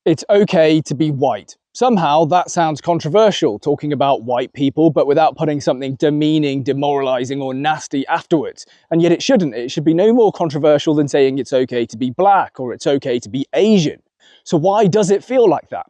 It's okay to be white. Somehow that sounds controversial, talking about white people, but without putting something demeaning, demoralizing, or nasty afterwards. And yet it shouldn't. It should be no more controversial than saying it's okay to be black or it's okay to be Asian. So why does it feel like that?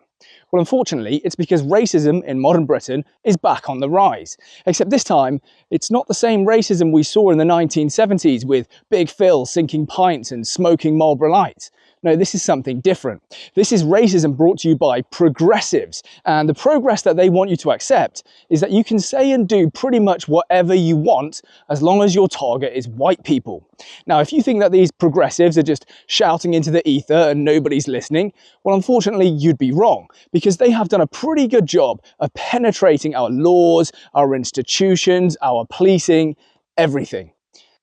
Well, unfortunately, it's because racism in modern Britain is back on the rise. Except this time, it's not the same racism we saw in the 1970s with Big Phil sinking pints and smoking Marlboro Lights. No, this is something different. This is racism brought to you by progressives. And the progress that they want you to accept is that you can say and do pretty much whatever you want as long as your target is white people. Now, if you think that these progressives are just shouting into the ether and nobody's listening, well, unfortunately, you'd be wrong, because they have done a pretty good job of penetrating our laws, our institutions, our policing, everything.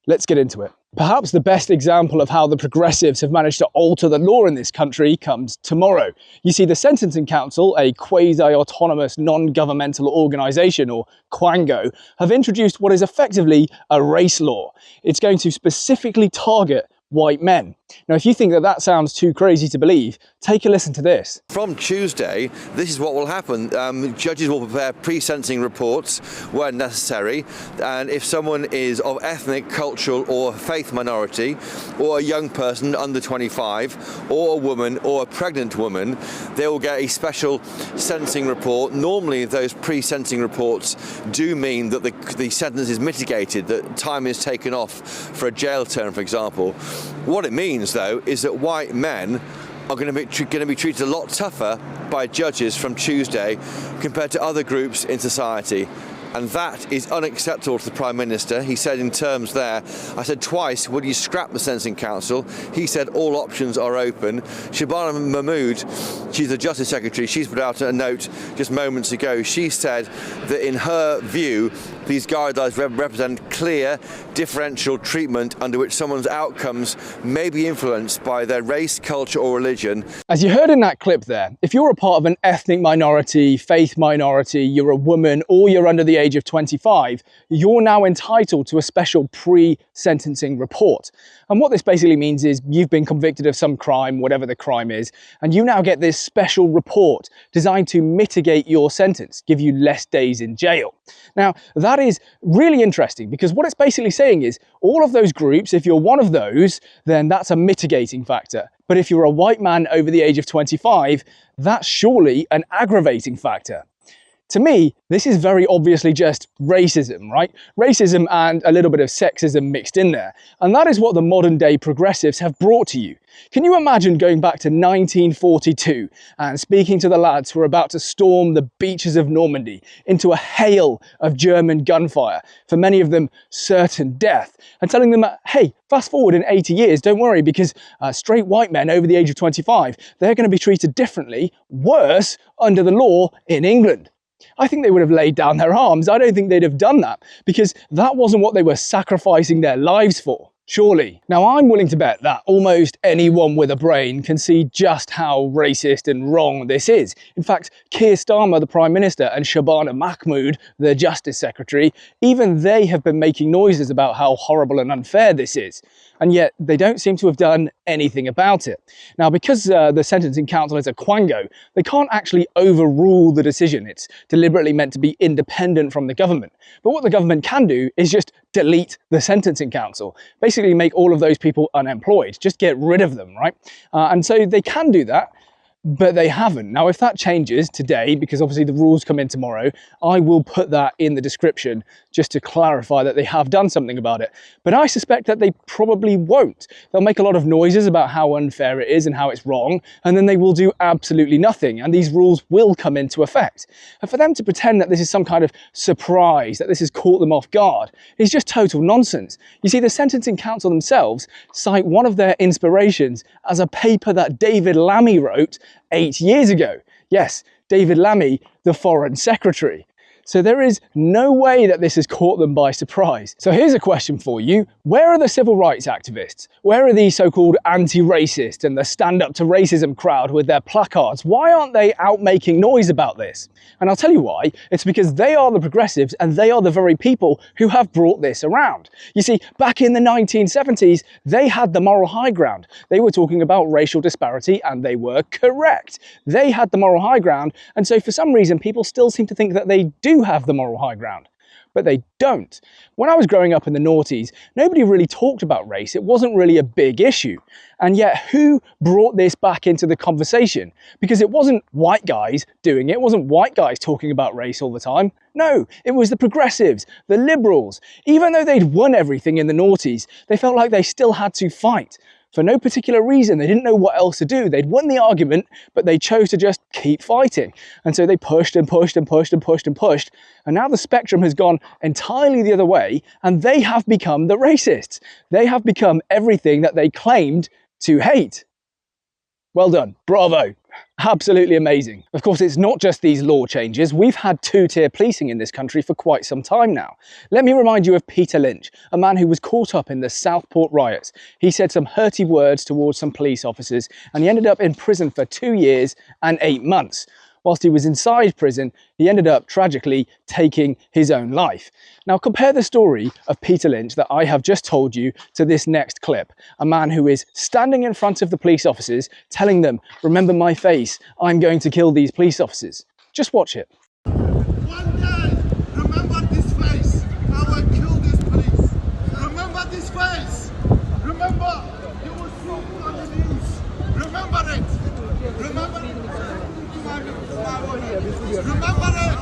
Let's get into it. Perhaps the best example of how the progressives have managed to alter the law in this country comes tomorrow. You see, the Sentencing Council, a quasi-autonomous non-governmental organisation, or Quango, have introduced what is effectively a race law. It's going to specifically target white men. Now, if you think that that sounds too crazy to believe, take a listen to this. From Tuesday, this is what will happen. Judges will prepare pre-sentencing reports where necessary, and if someone is of ethnic, cultural or faith minority, or a young person under 25, or a woman or a pregnant woman, they will get a special sentencing report. Normally those pre-sentencing reports do mean that the sentence is mitigated, that time is taken off for a jail term, for example. What it means, though, is that white men are going to be treated a lot tougher by judges from Tuesday compared to other groups in society. And that is unacceptable to the Prime Minister. He said in terms there, I said twice, will you scrap the Sentencing Council? He said all options are open. Shabana Mahmood, she's the Justice Secretary, she's put out a note just moments ago. She said that in her view, these guidelines represent clear differential treatment under which someone's outcomes may be influenced by their race, culture or religion. As you heard in that clip there, if you're a part of an ethnic minority, faith minority, you're a woman or you're under the age of 25, you're now entitled to a special pre-sentencing report. And what this basically means is you've been convicted of some crime, whatever the crime is, and you now get this special report designed to mitigate your sentence, give you less days in jail. Now, that is really interesting because what it's basically saying is all of those groups, if you're one of those, then that's a mitigating factor. But if you're a white man over the age of 25, that's surely an aggravating factor. To me, this is very obviously just racism, right? Racism and a little bit of sexism mixed in there. And that is what the modern day progressives have brought to you. Can you imagine going back to 1942 and speaking to the lads who are about to storm the beaches of Normandy into a hail of German gunfire, for many of them certain death, and telling them, hey, fast forward in 80 years, don't worry, because straight white men over the age of 25, they're going to be treated differently, worse, under the law in England. I think they would have laid down their arms. I don't think they'd have done that because that wasn't what they were sacrificing their lives for, surely. Now, I'm willing to bet that almost anyone with a brain can see just how racist and wrong this is. In fact, Keir Starmer, the Prime Minister, and Shabana Mahmood, the Justice Secretary, even they have been making noises about how horrible and unfair this is. And yet they don't seem to have done anything about it. Now, because the Sentencing Council is a quango, they can't actually overrule the decision. It's deliberately meant to be independent from the government. But what the government can do is just delete the Sentencing Council, basically make all of those people unemployed, just get rid of them, right? And so they can do that, but they haven't. Now, if that changes today, because obviously the rules come in tomorrow, I will put that in the description just to clarify that they have done something about it. But I suspect that they probably won't. They'll make a lot of noises about how unfair it is and how it's wrong, and then they will do absolutely nothing, and these rules will come into effect. And for them to pretend that this is some kind of surprise, that this has caught them off guard, is just total nonsense. You see, the Sentencing Council themselves cite one of their inspirations as a paper that David Lammy wrote 8 years ago. Yes, David Lammy, the Foreign Secretary. So there is no way that this has caught them by surprise. So here's a question for you. Where are the civil rights activists? Where are the so-called anti-racist and the stand up to racism crowd with their placards? Why aren't they out making noise about this? And I'll tell you why. It's because they are the progressives and they are the very people who have brought this around. You see, back in the 1970s, they had the moral high ground. They were talking about racial disparity and they were correct. They had the moral high ground, and so for some reason people still seem to think that they do have the moral high ground. But they don't. When I was growing up in the noughties, nobody really talked about race. It wasn't really a big issue. And yet, who brought this back into the conversation? Because it wasn't white guys doing it. It wasn't white guys talking about race all the time. No, it was the progressives, the liberals. Even though they'd won everything in the noughties, they felt like they still had to fight. For no particular reason, they didn't know what else to do. They'd won the argument, but they chose to just keep fighting. And so they pushed and pushed and pushed and pushed and pushed. And now the spectrum has gone entirely the other way, and they have become the racists. They have become everything that they claimed to hate. Well done. Bravo. Absolutely amazing. Of course, it's not just these law changes. We've had two-tier policing in this country for quite some time now. Let me remind you of Peter Lynch, a man who was caught up in the Southport riots. He said some hurty words towards some police officers, and he ended up in prison for 2 years and 8 months. Whilst he was inside prison, he ended up tragically taking his own life. Now compare the story of Peter Lynch that I have just told you to this next clip. A man who is standing in front of the police officers telling them, "Remember my face, I'm going to kill these police officers." Just watch it. One day, remember this face, I will kill these police. Remember this face. Remember, you will see it on the news. Remember it. Remember it. Remember it.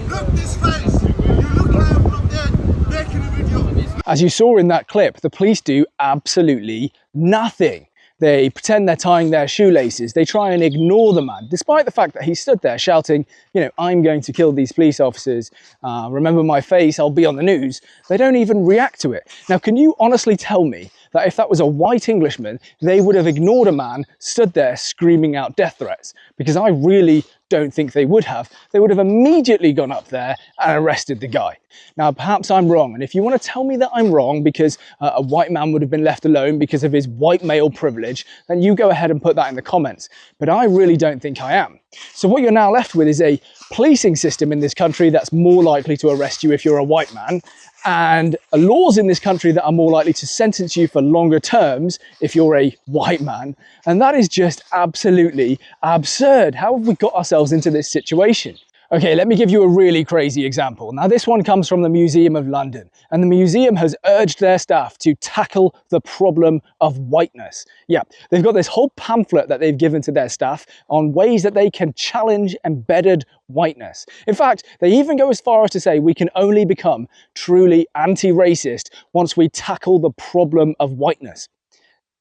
Look this face. You look at it from there, making a video. As you saw in that clip, the police do absolutely nothing. They pretend they're tying their shoelaces. They try and ignore the man, despite the fact that he stood there shouting, you know, "I'm going to kill these police officers. Remember my face, I'll be on the news." They don't even react to it. Now, can you honestly tell me that if that was a white Englishman, they would have ignored a man stood there screaming out death threats? Because I really don't think they would have. They would have immediately gone up there and arrested the guy. Now, perhaps I'm wrong, and if you want to tell me that I'm wrong because a white man would have been left alone because of his white male privilege, then you go ahead and put that in the comments. But I really don't think I am. So what you're now left with is a policing system in this country that's more likely to arrest you if you're a white man, and laws in this country that are more likely to sentence you for longer terms if you're a white man. And that is just absolutely absurd. How have we got ourselves into this situation? Okay, let me give you a really crazy example. Now, this one comes from the Museum of London, and the museum has urged their staff to tackle the problem of whiteness. Yeah, they've got this whole pamphlet that they've given to their staff on ways that they can challenge embedded whiteness. In fact, they even go as far as to say we can only become truly anti-racist once we tackle the problem of whiteness.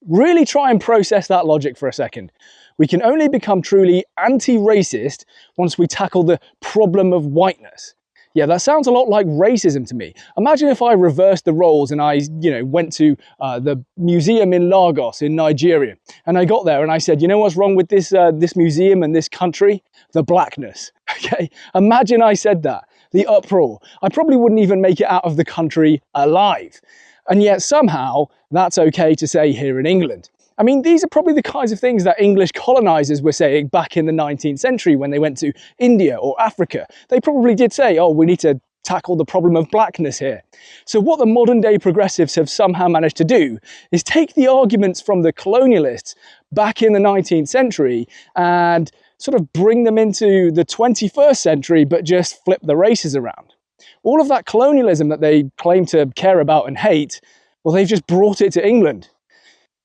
Really try and process that logic for a second. We can only become truly anti-racist once we tackle the problem of whiteness. Yeah, that sounds a lot like racism to me. Imagine if I reversed the roles and I, went to the museum in Lagos in Nigeria, and I got there and I said, you know what's wrong with this museum and this country? The blackness. Okay, imagine I said that. The uproar. I probably wouldn't even make it out of the country alive. And yet somehow that's okay to say here in England. I mean, these are probably the kinds of things that English colonizers were saying back in the 19th century when they went to India or Africa. They probably did say, oh, we need to tackle the problem of blackness here. So what the modern day progressives have somehow managed to do is take the arguments from the colonialists back in the 19th century and sort of bring them into the 21st century, but just flip the races around. All of that colonialism that they claim to care about and hate, well, they've just brought it to England.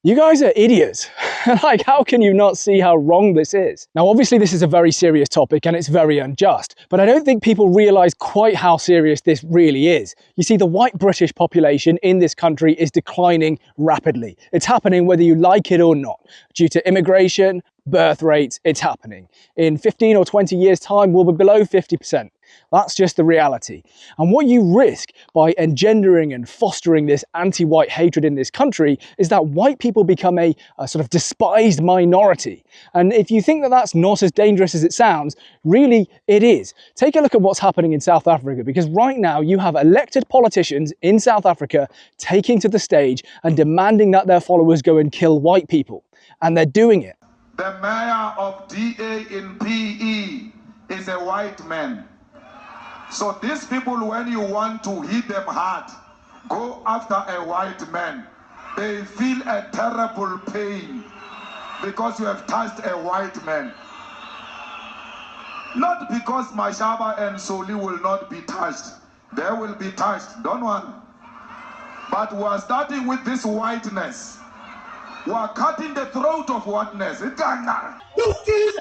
You guys are idiots. Like, how can you not see how wrong this is? Now, obviously, this is a very serious topic and it's very unjust, but I don't think people realize quite how serious this really is. You see, the white British population in this country is declining rapidly. It's happening whether you like it or not, due to immigration, birth rates, it's happening. In 15 or 20 years' time, we'll be below 50%. That's just the reality. And what you risk by engendering and fostering this anti-white hatred in this country is that white people become a sort of despised minority. And if you think that that's not as dangerous as it sounds, really it is. Take a look at what's happening in South Africa, because right now you have elected politicians in South Africa taking to the stage and demanding that their followers go and kill white people. And they're doing it. The mayor of DA in PE is a white man. So these people, when you want to hit them hard, go after a white man. They feel a terrible pain because you have touched a white man. Not because Mashaba and Soli will not be touched. They will be touched, don't worry. But we are starting with this whiteness. We are cutting the throat of whiteness. You kill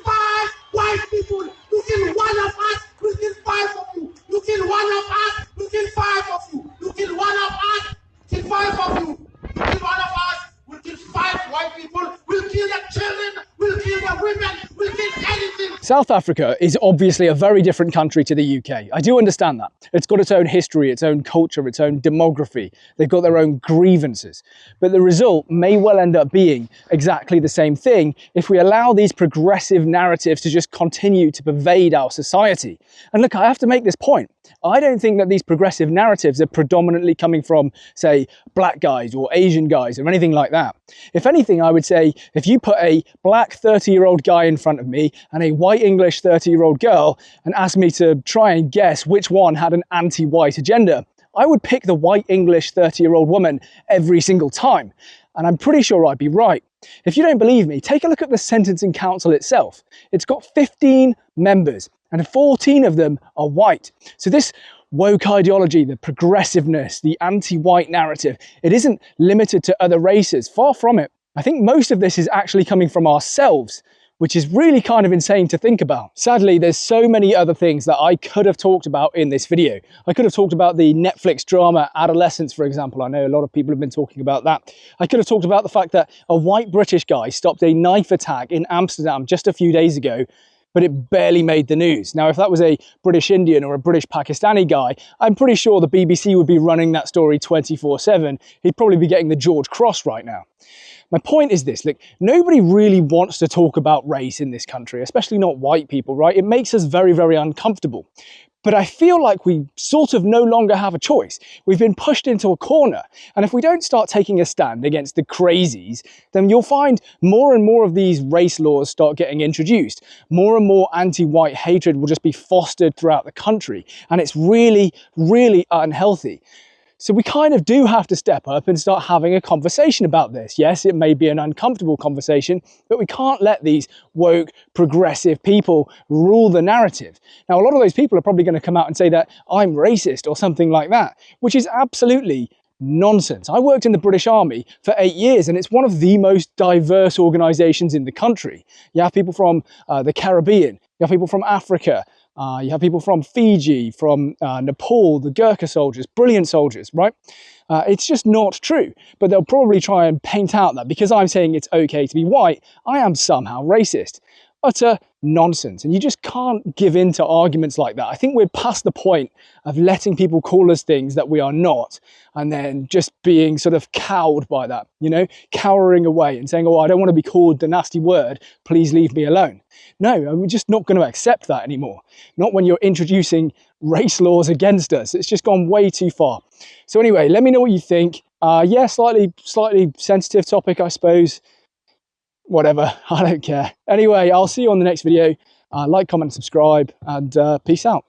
5 white people. You kill 1 of us. We kill 5 of you. You kill 1 of us. We kill 5 of you. You kill 1 of us. Kill 5 of you. You kill 1 of us. We'll kill 5 white people. We'll kill the children. We'll kill the women. We'll kill anything. South Africa is obviously a very different country to the UK. I do understand that. It's got its own history, its own culture, its own demography. They've got their own grievances. But the result may well end up being exactly the same thing if we allow these progressive narratives to just continue to pervade our society. And look, I have to make this point. I don't think that these progressive narratives are predominantly coming from, say, black guys or Asian guys or anything like that. If anything, I would say if you put a black 30-year-old guy in front of me and a white English 30-year-old girl and asked me to try and guess which one had an anti-white agenda, I would pick the white English 30-year-old woman every single time. And I'm pretty sure I'd be right. If you don't believe me, take a look at the Sentencing Council itself. It's got 15 members and 14 of them are white. So this woke ideology, the progressiveness, the anti-white narrative, it isn't limited to other races. Far from it. I think most of this is actually coming from ourselves, which is really kind of insane to think about. Sadly, there's so many other things that I could have talked about in this video. I could have talked about the Netflix drama Adolescence, for example. I know a lot of people have been talking about that. I could have talked about the fact that a white British guy stopped a knife attack in Amsterdam just a few days ago, but it barely made the news. Now, if that was a British Indian or a British Pakistani guy, I'm pretty sure the BBC would be running that story 24/7. He'd probably be getting the George Cross right now. My point is this, look, nobody really wants to talk about race in this country, especially not white people, right? It makes us very, very uncomfortable. But I feel like we sort of no longer have a choice. We've been pushed into a corner. And if we don't start taking a stand against the crazies, then you'll find more and more of these race laws start getting introduced. More and more anti-white hatred will just be fostered throughout the country. And it's really, really unhealthy. So we kind of do have to step up and start having a conversation about this. Yes, it may be an uncomfortable conversation, but we can't let these woke, progressive people rule the narrative. Now, a lot of those people are probably going to come out and say that I'm racist or something like that, which is absolutely nonsense. I worked in the British Army for 8 years, and it's one of the most diverse organisations in the country. You have people from the Caribbean, you have people from Africa, you have people from Fiji, from Nepal, the Gurkha soldiers, brilliant soldiers, right? It's just not true. But they'll probably try and paint out that because I'm saying it's okay to be white, I am somehow racist. Utter nonsense. And you just can't give in to arguments like that. I think we're past the point of letting people call us things that we are not, and then just being sort of cowed by that, you know, cowering away and saying, oh, I don't want to be called the nasty word, please leave me alone. No, we're just not going to accept that anymore. Not when you're introducing race laws against us. It's just gone way too far. So anyway, let me know what you think. Yeah, slightly sensitive topic, I suppose. Whatever, I don't care. Anyway, I'll see you on the next video. Like, comment, subscribe, and peace out.